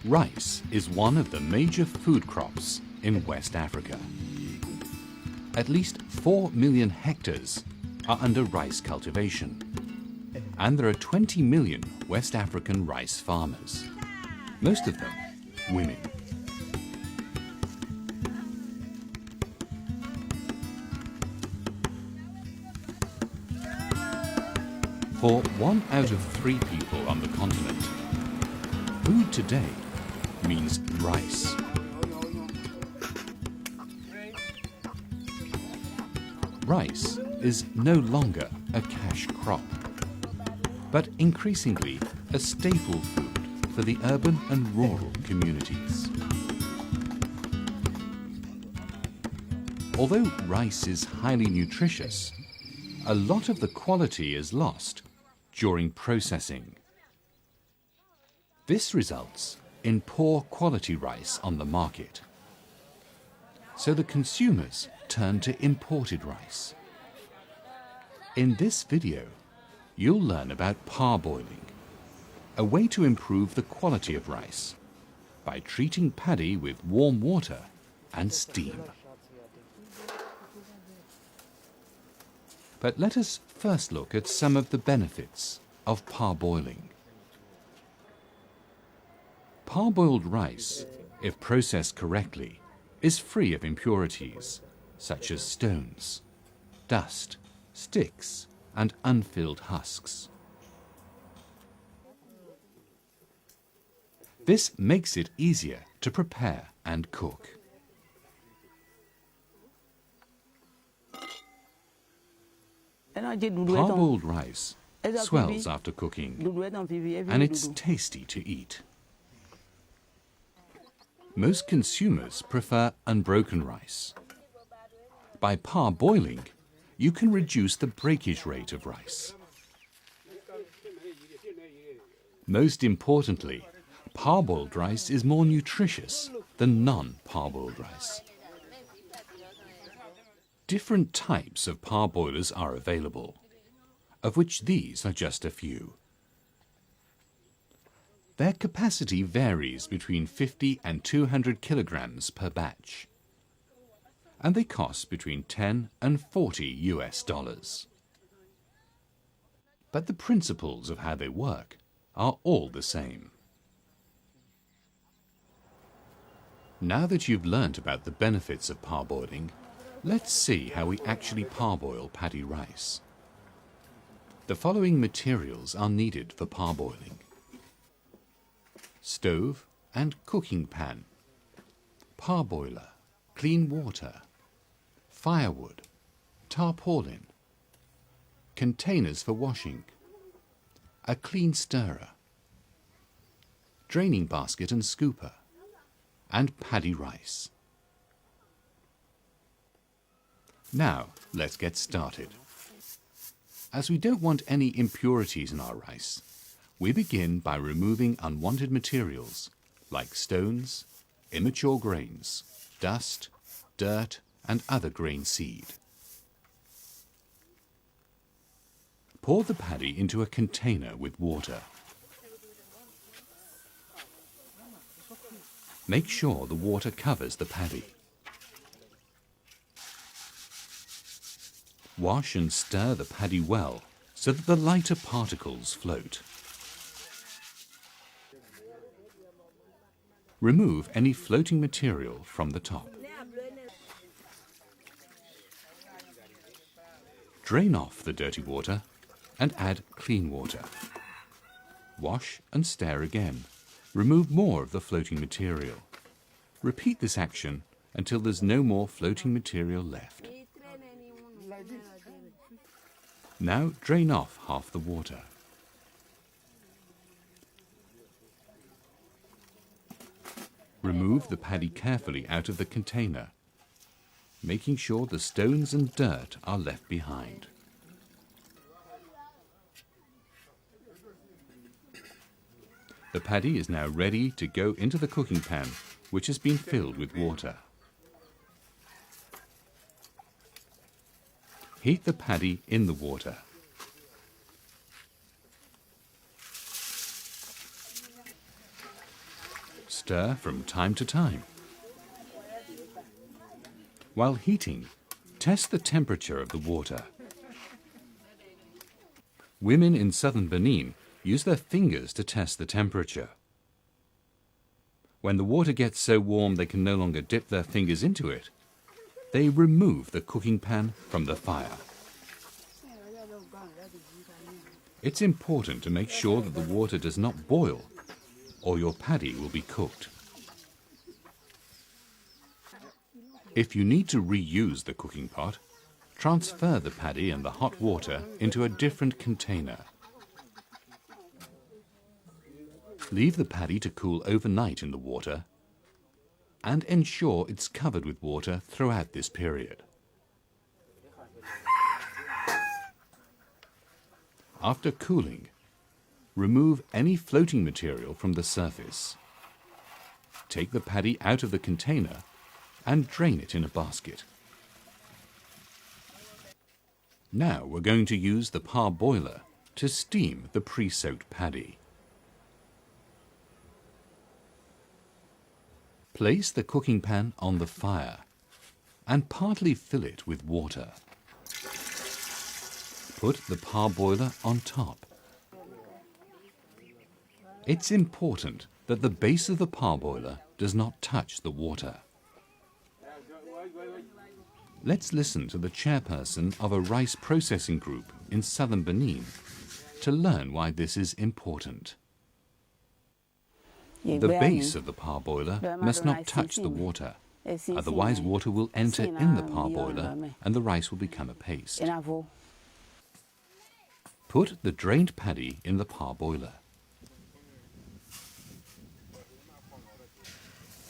Rice is one of the major food crops in West Africa. At least 4 million hectares are under rice cultivation, and there are 20 million West African rice farmers, most of them women. For 1 out of 3 people on the continent, food today means rice. Rice is no longer a cash crop, but increasingly a staple food for the urban and rural communities. Although rice is highly nutritious, a lot of the quality is lost during processing. This results in poor quality rice on the market. So the consumers turn to imported rice. In this video, you'll learn about parboiling, a way to improve the quality of rice by treating paddy with warm water and steam. But let us first look at some of the benefits of parboiling. Parboiled rice, if processed correctly, is free of impurities such as stones, dust, sticks, and unfilled husks. This makes it easier to prepare and cook. Parboiled rice swells after cooking, and it's tasty to eat. Most consumers prefer unbroken rice. By parboiling, you can reduce the breakage rate of rice. Most importantly, parboiled rice is more nutritious than non-parboiled rice. Different types of parboilers are available, of which these are just a few. Their capacity varies between 50 and 200 kilograms per batch, and they cost between 10 and 40 US. But the principles of how they work are all the same. Now that you've learnt about the benefits of parboiling, let's see how we actually parboil paddy rice. The following materials are needed for parboiling: stove and cooking pan, parboiler, clean water, firewood, tarpaulin, containers for washing, a clean stirrer, draining basket and scooper, and paddy rice. Now let's get started. As we don't want any impurities in our rice, we begin by removing unwanted materials like stones, immature grains, dust, dirt, and other grain seed. Pour the paddy into a container with water. Make sure the water covers the paddy. Wash and stir the paddy well so that the lighter particles float. Remove any floating material from the top. Drain off the dirty water and add clean water. Wash and stir again. Remove more of the floating material. Repeat this action until there's no more floating material left. Now drain off half the water. Remove the paddy carefully out of the container, making sure the stones and dirt are left behind. The paddy is now ready to go into the cooking pan, which has been filled with water. Heat the paddy in the water. Stir from time to time. While heating, test the temperature of the water. Women in southern Benin use their fingers to test the temperature. When the water gets so warm they can no longer dip their fingers into it, they remove the cooking pan from the fire. It's important to make sure that the water does not boil, or your paddy will be cooked. If you need to reuse the cooking pot, transfer the paddy and the hot water into a different container. Leave the paddy to cool overnight in the water and ensure it's covered with water throughout this period. After cooling, remove any floating material from the surface. Take the paddy out of the container and drain it in a basket. Now we're going to use the parboiler to steam the pre-soaked paddy. Place the cooking pan on the fire and partly fill it with water. Put the parboiler on top. It's important that the base of the parboiler does not touch the water. Let's listen to the chairperson of a rice processing group in southern Benin to learn why this is important. The base of the parboiler must not touch the water, otherwise water will enter in the parboiler and the rice will become a paste. Put the drained paddy in the parboiler.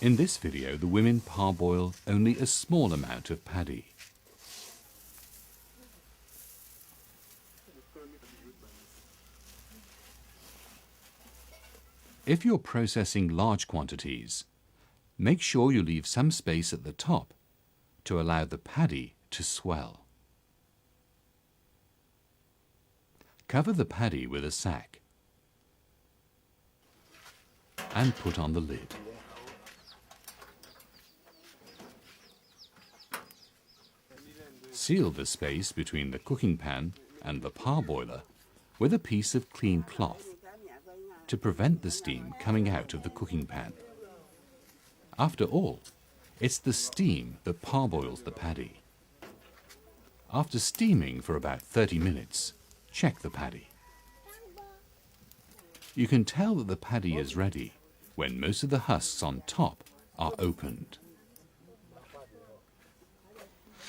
In this video, the women parboil only a small amount of paddy. If you're processing large quantities, make sure you leave some space at the top to allow the paddy to swell. Cover the paddy with a sack and put on the lid. Seal the space between the cooking pan and the parboiler with a piece of clean cloth to prevent the steam coming out of the cooking pan. After all, it's the steam that parboils the paddy. After steaming for about 30 minutes, check the paddy. You can tell that the paddy is ready when most of the husks on top are opened.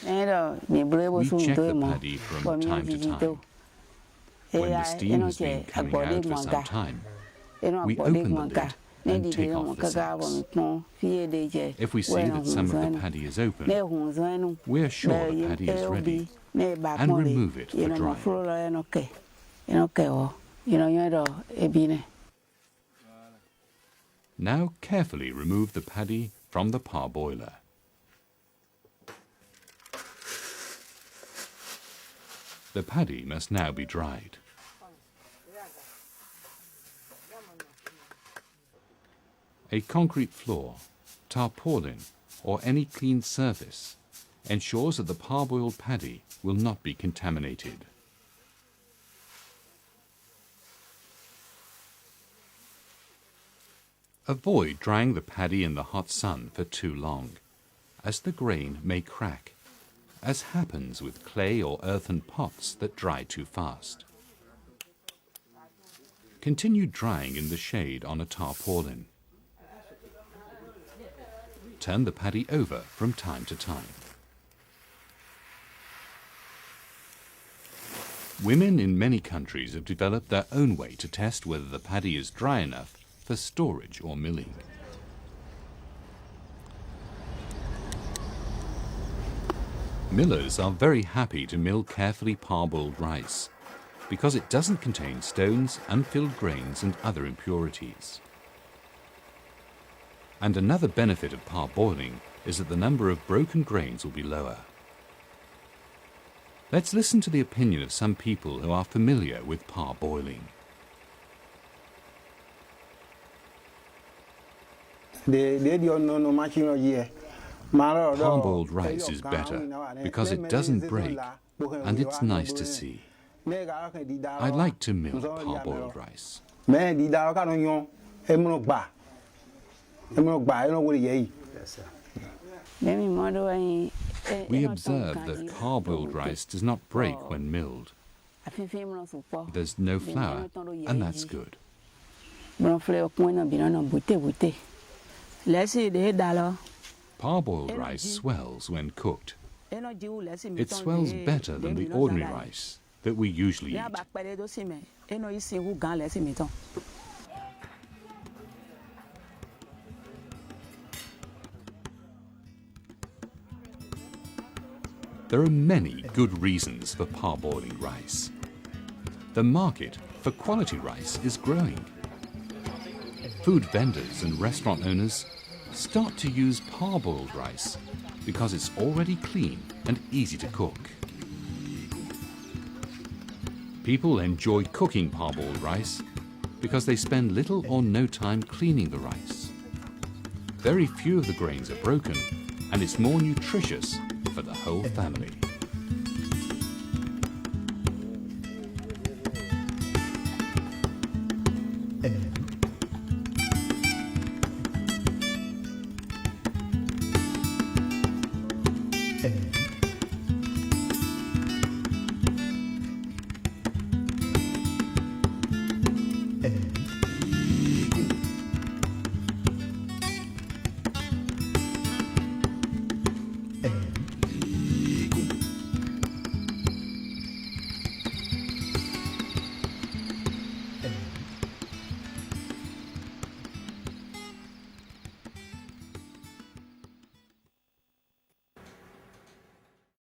We check the paddy from time to time. When the steam has been coming out for some time, we open the lid and take off the sacks. If we see that some of the paddy is open, we are sure the paddy is ready and remove it for drying. Now carefully remove the paddy from the parboiler. The paddy must now be dried. A concrete floor, tarpaulin, or any clean surface ensures that the parboiled paddy will not be contaminated. Avoid drying the paddy in the hot sun for too long, as the grain may crack, as happens with clay or earthen pots that dry too fast. Continue drying in the shade on a tarpaulin. Turn the paddy over from time to time. Women in many countries have developed their own way to test whether the paddy is dry enough for storage or milling. Millers are very happy to mill carefully parboiled rice because it doesn't contain stones, unfilled grains and other impurities. And another benefit of parboiling is that the number of broken grains will be lower. Let's listen to the opinion of some people who are familiar with parboiling. Parboiled rice is better because it doesn't break and it's nice to see. I like to mill parboiled rice. We observe that parboiled rice does not break when milled. There's no flour, and that's good. Parboiled rice swells when cooked. It swells better than the ordinary rice that we usually eat. There are many good reasons for parboiling rice. The market for quality rice is growing. Food vendors and restaurant owners start to use parboiled rice because it's already clean and easy to cook. People enjoy cooking parboiled rice because they spend little or no time cleaning the rice. Very few of the grains are broken, and it's more nutritious for the whole family.